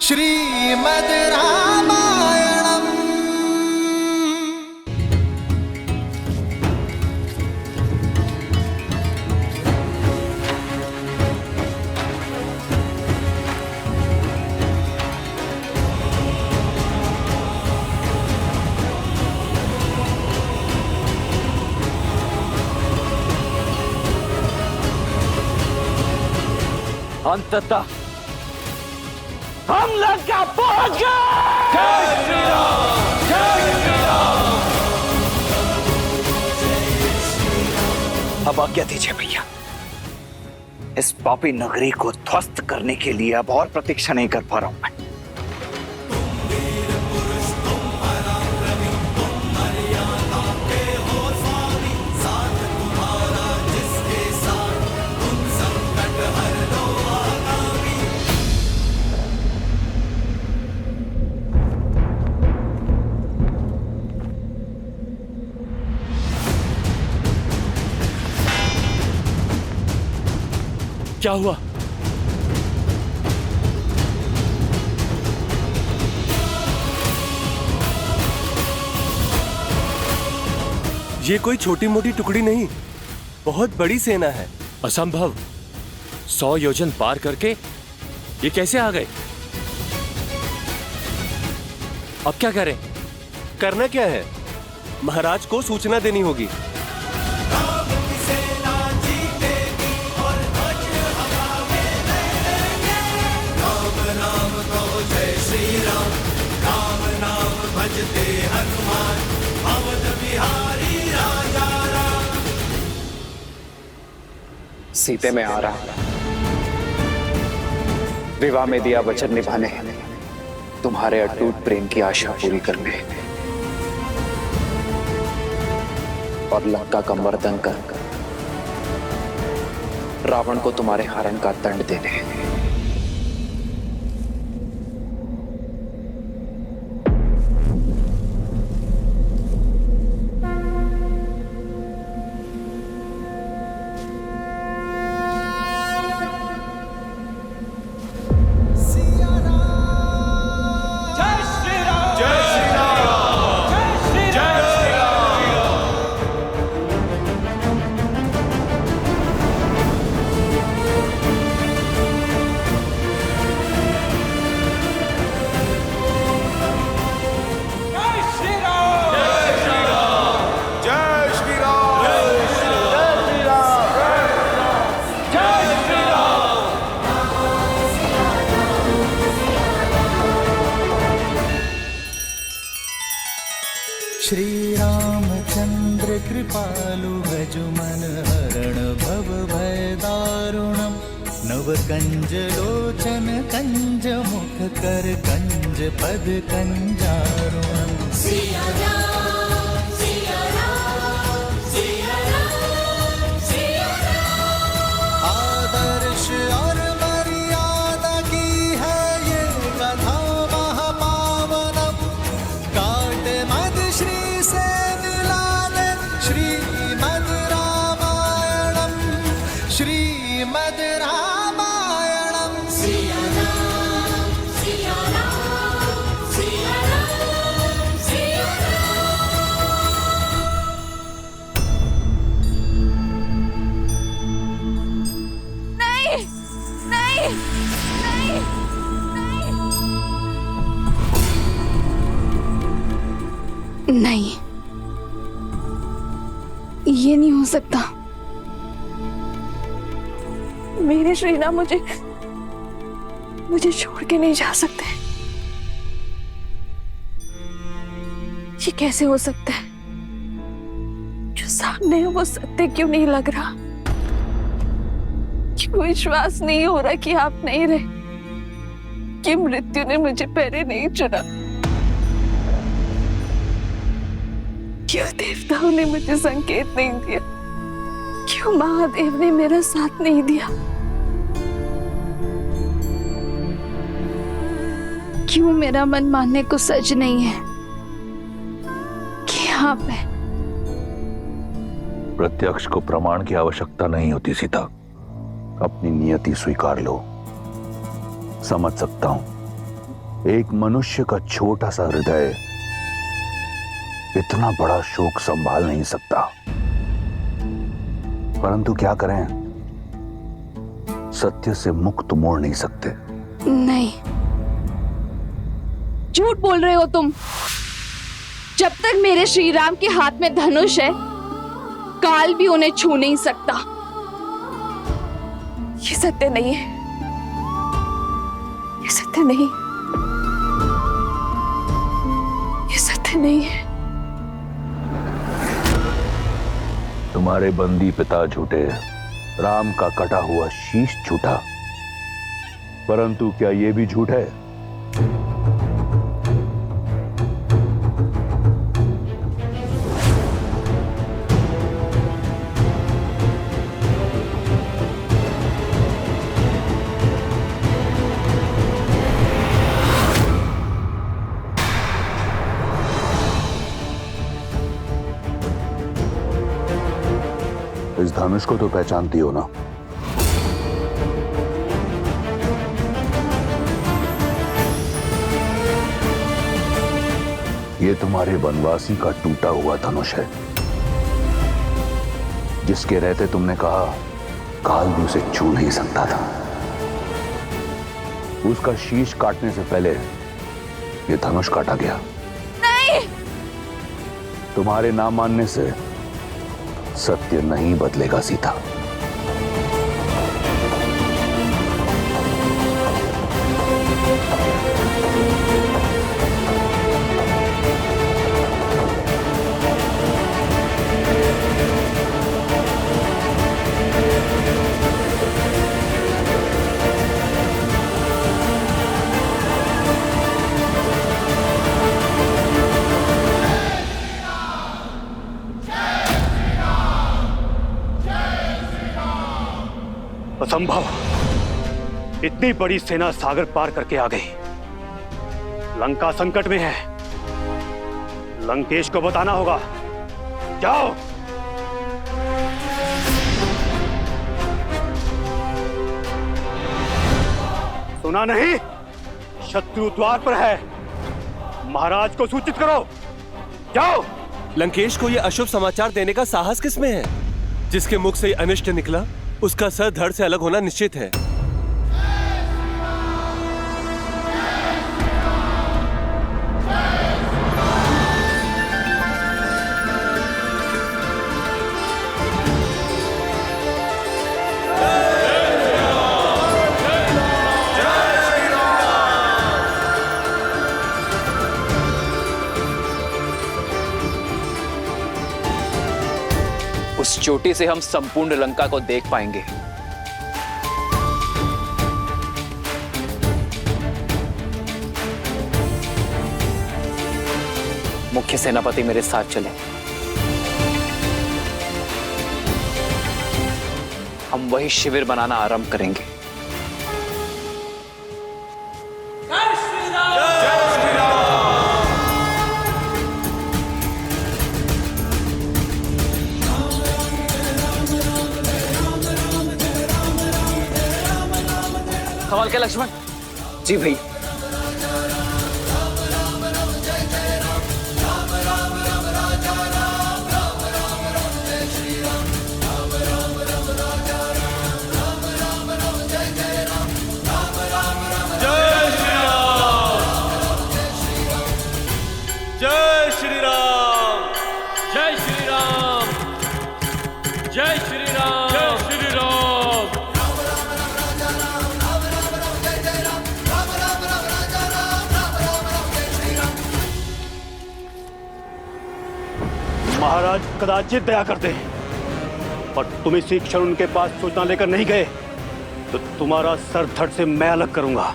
श्रीमद् रामायणम्। अंततः हम लंका पहुंच गए। जय श्री राम, जय श्री राम। अब आज्ञा दीजिए भैया, इस पापी नगरी को ध्वस्त करने के लिए अब और प्रतीक्षा नहीं कर पा रहा हूं मैं। क्या हुआ? ये कोई छोटी मोटी टुकड़ी नहीं, बहुत बड़ी सेना है। असंभव। 100 योजन पार करके ये कैसे आ गए? अब क्या करें? करना क्या है? महाराज को सूचना देनी होगी। सीते में आ रहा, विवाह में दिया वचन निभाने, तुम्हारे अटूट प्रेम की आशा पूरी करने और लंका का मर्दन कर रावण को तुम्हारे हरण का दंड देने। श्री रामचंद्र कृपालु भजु मन हरण भव भय दारुणम। नव कंज लोचन कंज मुख कर कंज पद कंजारुणम। सिया राम, सिया राम, सिया राम, सिया राम। आदर्श और मर्यादा की है ये कथा महापावनम। काट मद श्री से मिलाने श्रीमद् रामायणम। श्रीमद् रामायणम। सिया राम, सिया राम, सिया राम, सिया राम। नहीं, नहीं, नहीं, नहीं, नहीं, ये नहीं हो सकता। मेरे श्रीना मुझे छोड़ के नहीं जा सकते। ये कैसे हो सकता है? जो सामने है वो सत्य क्यों नहीं लग रहा? क्यों विश्वास नहीं हो रहा कि आप नहीं रहे, कि मृत्यु ने मुझे पहले नहीं चुना? क्यों देवताओं ने मुझे संकेत नहीं दिया? क्यों महादेव ने मेरा साथ नहीं दिया? क्यों मेरा मन मानने को सच नहीं है कि आप हैं? प्रत्यक्ष को प्रमाण की आवश्यकता नहीं होती सीता। अपनी नियति स्वीकार लो। समझ सकता हूं एक मनुष्य का छोटा सा हृदय इतना बड़ा शोक संभाल नहीं सकता। परंतु क्या करें, सत्य से मुक्त मोड़ नहीं सकते। नहीं, झूठ बोल रहे हो तुम। जब तक मेरे श्री राम के हाथ में धनुष है, काल भी उन्हें छू नहीं सकता। ये सत्य नहीं है, ये सत्य नहीं, ये सत्य नहीं है। तुम्हारे बंदी पिता झूठे, राम का कटा हुआ शीश झूठा, परंतु क्या यह भी झूठ है? इस धनुष को तो पहचानती हो ना? ये तुम्हारे वनवासी का टूटा हुआ धनुष है, जिसके रहते तुमने कहा काल भी उसे छू नहीं सकता था। उसका शीश काटने से पहले ये धनुष काटा गया। नहीं! तुम्हारे ना मानने से सत्य नहीं बदलेगा सीता। असंभव! इतनी बड़ी सेना सागर पार करके आ गई। लंका संकट में है। लंकेश को बताना होगा। जाओ। सुना नहीं? शत्रु द्वार पर है। महाराज को सूचित करो। जाओ। लंकेश को यह अशुभ समाचार देने का साहस किसमें है? जिसके मुख से अनिष्ट निकला, उसका सर धड़ से अलग होना निश्चित है। उस चोटी से हम संपूर्ण लंका को देख पाएंगे। मुख्य सेनापति मेरे साथ चले। हम वही शिविर बनाना आरंभ करेंगे। कमाल के लक्ष्मण जी भाई। जय श्री राम, जय श्री राम, जय श्री राम, जय श्री राम। महाराज कदाचित दया करते, और तुम इसी क्षण उनके पास सूचना लेकर नहीं गए तो तुम्हारा सर धड़ से मैं अलग करूंगा।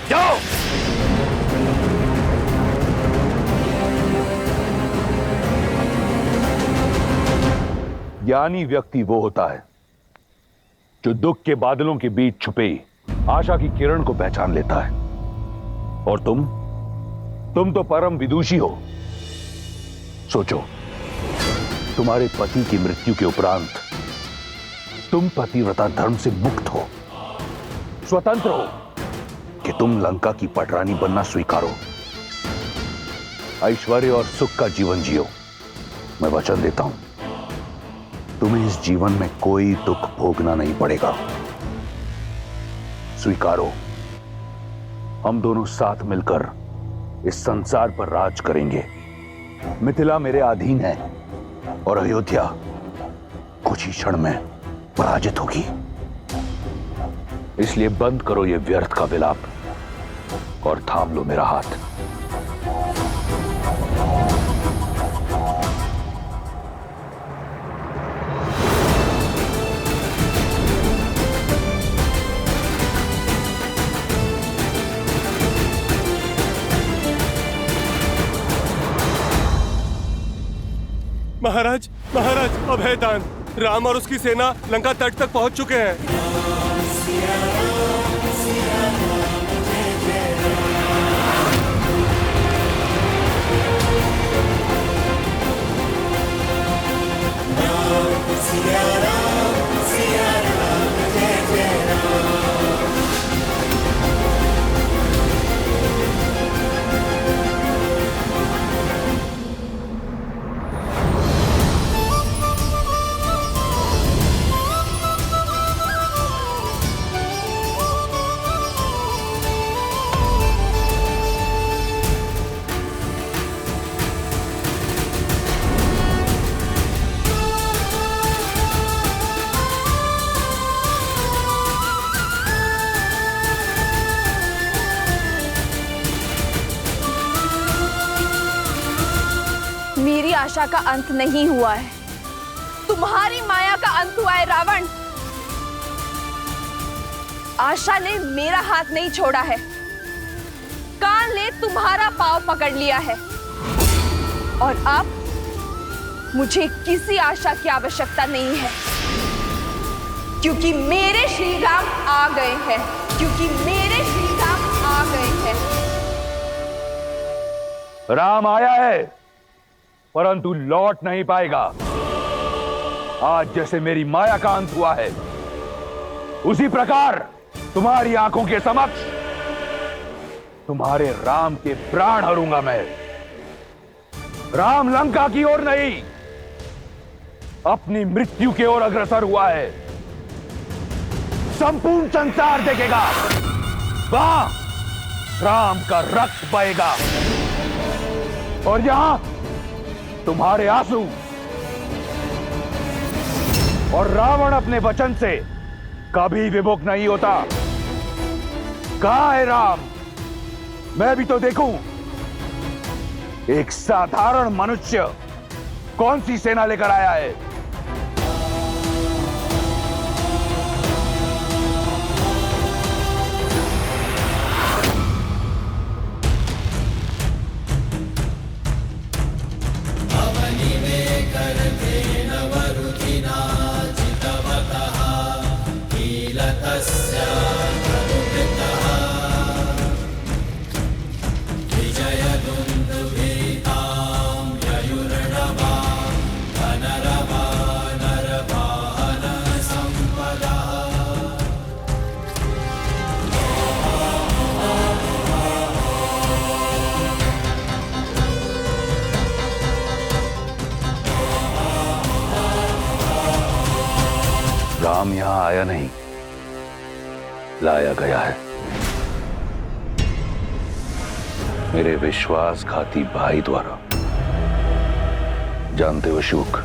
जाओ। ज्ञानी व्यक्ति वो होता है जो दुख के बादलों के बीच छुपे आशा की किरण को पहचान लेता है। और तुम तो परम विदुषी हो। सोचो, तुम्हारे पति की मृत्यु के उपरांत तुम पतिव्रता धर्म से मुक्त हो, स्वतंत्र हो, कि तुम लंका की पटरानी बनना स्वीकारो, ऐश्वर्य और सुख का जीवन जियो। मैं वचन देता हूं, तुम्हें इस जीवन में कोई दुख भोगना नहीं पड़ेगा। स्वीकारो, हम दोनों साथ मिलकर इस संसार पर राज करेंगे। मिथिला मेरे अधीन है और अयोध्या कुछ ही क्षण में पराजित होगी। इसलिए बंद करो ये व्यर्थ का विलाप और थाम लो मेरा हाथ। महाराज, महाराज, अभय दान। राम और उसकी सेना लंका तट तक पहुंच चुके हैं। मेरी आशा का अंत नहीं हुआ है, तुम्हारी माया का अंत हुआ है रावण। आशा ने मेरा हाथ नहीं छोड़ा है, काल ने तुम्हारा पांव पकड़ लिया है और अब मुझे किसी आशा की आवश्यकता नहीं है, क्योंकि मेरे श्री राम आ गए हैं, क्योंकि मेरे श्री राम आ गए हैं। राम आया है परंतु लौट नहीं पाएगा। आज जैसे मेरी माया का अंत हुआ है, उसी प्रकार तुम्हारी आंखों के समक्ष तुम्हारे राम के प्राण हरूंगा मैं। राम लंका की ओर नहीं, अपनी मृत्यु की ओर अग्रसर हुआ है। संपूर्ण संसार देखेगा, वहां राम का रक्त बहेगा और यहां तुम्हारे आंसू। और रावण अपने वचन से कभी विमुख नहीं होता। कहां है राम? मैं भी तो देखूं। एक साधारण मनुष्य कौन सी सेना लेकर आया है? राम यहां आया नहीं, लाया गया है। मेरे विश्वासघाती भाई द्वारा। जानते हो शुक,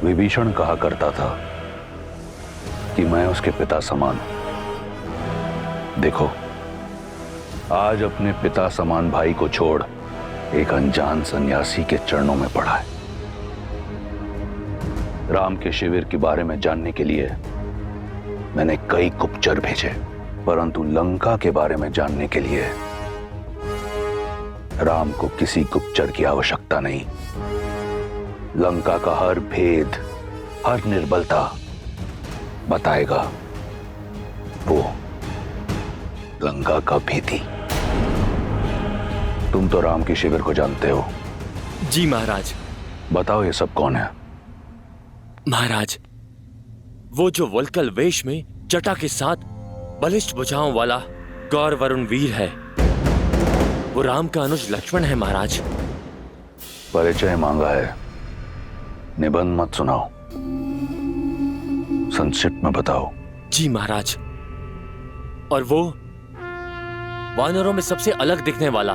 विभीषण कहा करता था कि मैं उसके पिता समान हूं। देखो, आज अपने पिता समान भाई को छोड़ एक अनजान सन्यासी के चरणों में पड़ा है। राम के शिविर के बारे में जानने के लिए मैंने कई गुप्तचर भेजे, परंतु लंका के बारे में जानने के लिए राम को किसी गुप्तचर की आवश्यकता नहीं। लंका का हर भेद, हर निर्बलता बताएगा वो लंका का भेदी। तुम तो राम के शिविर को जानते हो। जी महाराज। बताओ ये सब कौन है? महाराज, वो जो वल्कल वेश में जटा के साथ बलिष्ठ भुजाओं वाला गौर वरुण वीर है। वो राम का अनुज लक्ष्मण है महाराज। परिचय मांगा है, निबंध मत सुनाओ, संक्षिप्त में बताओ। जी महाराज। और वो वानरों में सबसे अलग दिखने वाला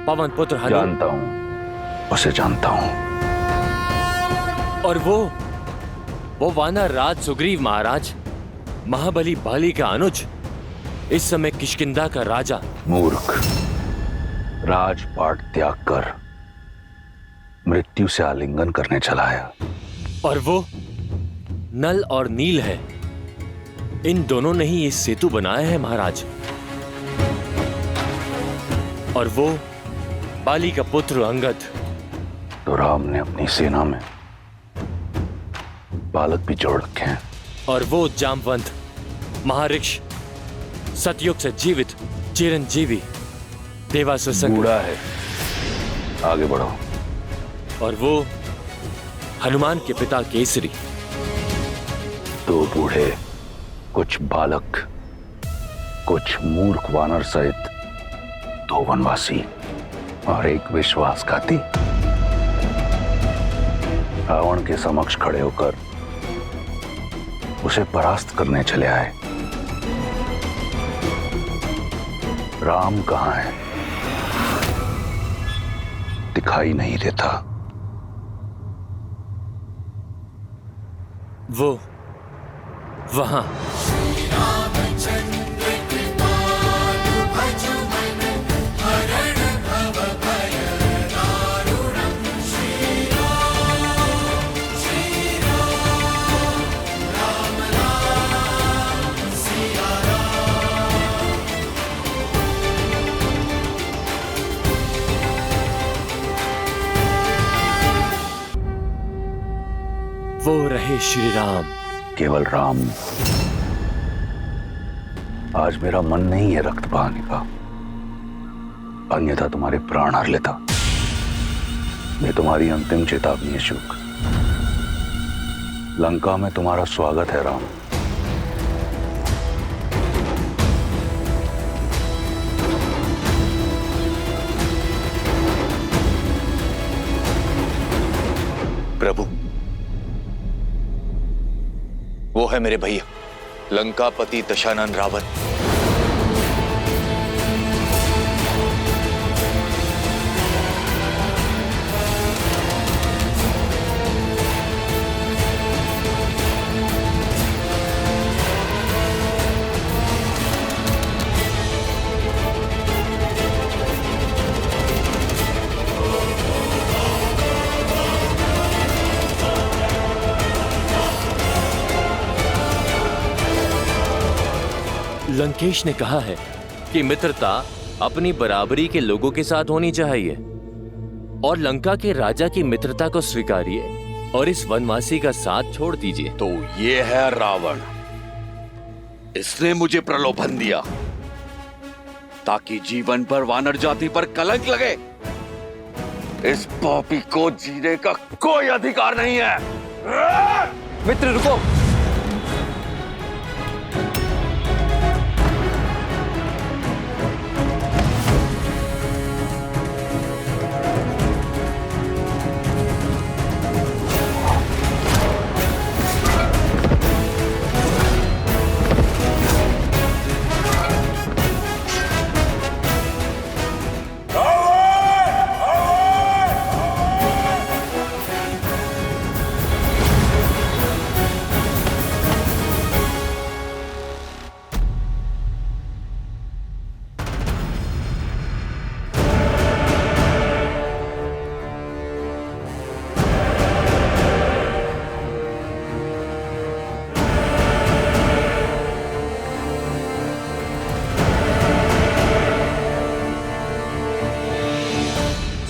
पवन पुत्र हनु। जानता हूं, उसे जानता हूं। और वो वानर राज सुग्रीव महाराज, महाबली बाली का अनुज, इस समय किष्किंधा का राजा। मूर्ख, राजपाट त्याग कर मृत्यु से आलिंगन करने चला है। और वो नल और नील है, इन दोनों ने ही ये सेतु बनाया है महाराज। और वो बाली का पुत्र अंगद। तो राम ने अपनी सेना में बालक भी जोड़ रखे हैं। और वो जामवंत महाऋष, सतयुग से जीवित चिरंजीवी देवासुर संग। बूढ़ा है, आगे बढ़ो। और वो हनुमान के पिता केसरी। दो बूढ़े, कुछ बालक, कुछ मूर्ख वानर सहित दो वनवासी और एक विश्वासघाती रावण के समक्ष खड़े होकर उसे परास्त करने चले आए। राम कहां है? दिखाई नहीं देता। वो वहां। वो रहे श्री राम। केवल राम। आज मेरा मन नहीं है रक्त बहाने का, अन्यथा तुम्हारे प्राण हर लेता। ये तुम्हारी अंतिम चेतावनी है शुक। लंका में तुम्हारा स्वागत है राम। प्रभु, वो है मेरे भैया लंकापति दशानन रावण। लंकेश ने कहा है कि मित्रता अपनी बराबरी के लोगों के साथ होनी चाहिए, और लंका के राजा की मित्रता को स्वीकारिए और इस वनवासी का साथ छोड़ दीजिए। तो ये है रावण, इसने मुझे प्रलोभन दिया ताकि जीवन पर वानर जाति पर कलंक लगे। इस पापी को जीने का कोई अधिकार नहीं है। मित्र रुको।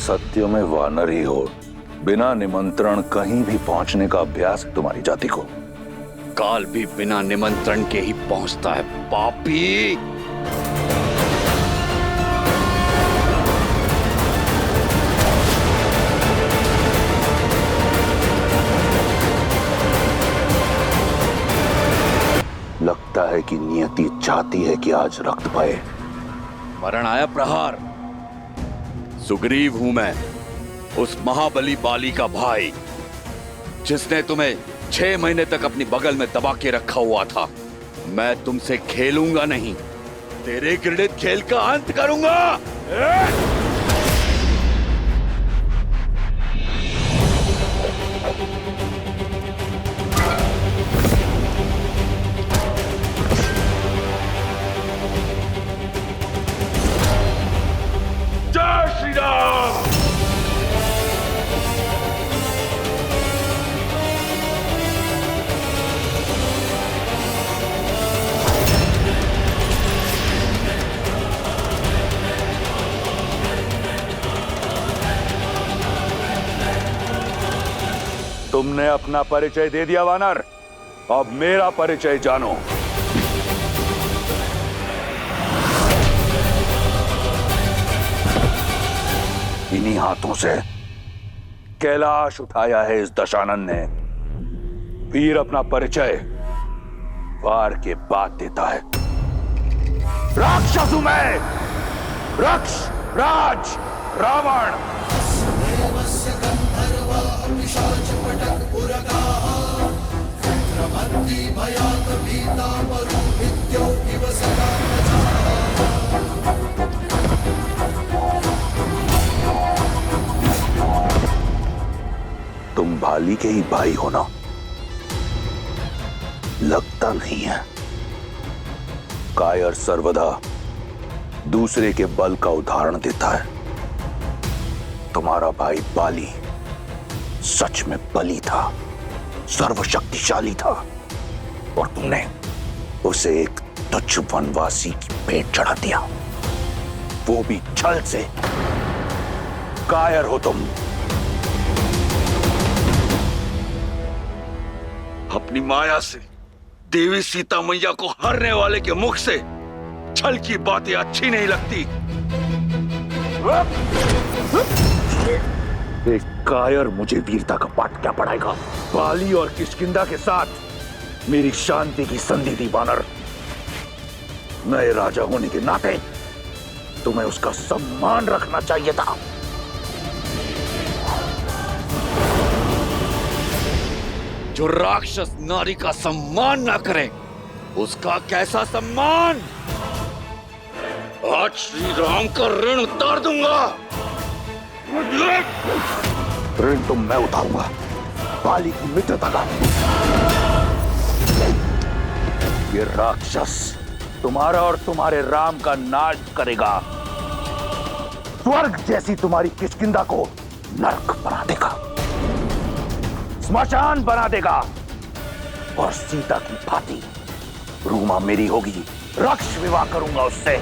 सत्य में वानर ही हो, बिना निमंत्रण कहीं भी पहुंचने का अभ्यास है तुम्हारी जाति को। काल भी बिना निमंत्रण के ही पहुंचता है पापी। लगता है कि नियति चाहती है कि आज रक्त बहे। मरण आया प्रहार। सुग्रीव हूं मैं, उस महाबली बाली का भाई, जिसने तुम्हें 6 महीने तक अपनी बगल में दबा के रखा हुआ था। मैं तुमसे खेलूंगा नहीं, तेरे घृणित खेल का अंत करूंगा। जय श्री राम। तुमने अपना परिचय दे दिया वानर, अब मेरा परिचय जानो। इन्हीं हाथों से कैलाश उठाया है इस दशानन ने। वीर अपना परिचय वार के बाद देता है। राक्षस हूं मैं, रक्ष राज रावण। तुम भाली के ही भाई हो ना? लगता नहीं है। कायर सर्वदा दूसरे के बल का उदाहरण देता है। तुम्हारा भाई बाली सच में बली था, सर्वशक्तिशाली था, और तुमने उसे एक तुच्छ वनवासी की पेट चढ़ा दिया, वो भी छल से। कायर हो तुम। अपनी माया से देवी सीता मैया को हरने वाले के मुख से छल की बातें अच्छी नहीं लगती। एक कायर मुझे वीरता का पाठ क्या पढ़ाएगा? बाली और किष्किंधा के साथ मेरी शांति की संधि थी वानर। नए राजा होने के नाते तुम्हें उसका सम्मान रखना चाहिए था। जो राक्षस नारी का सम्मान ना करे, उसका कैसा सम्मान? आज श्री राम का ऋण उतार दूंगा। ऋण तो मैं उतारूंगा, बाली की मित्रता का। ये राक्षस तुम्हारा और तुम्हारे राम का नाश करेगा। स्वर्ग जैसी तुम्हारी किष्किंधा को नरक बना देगा, स्मशान बना देगा, और सीता की भांति रूमा मेरी होगी। रक्ष विवाह करूंगा उससे।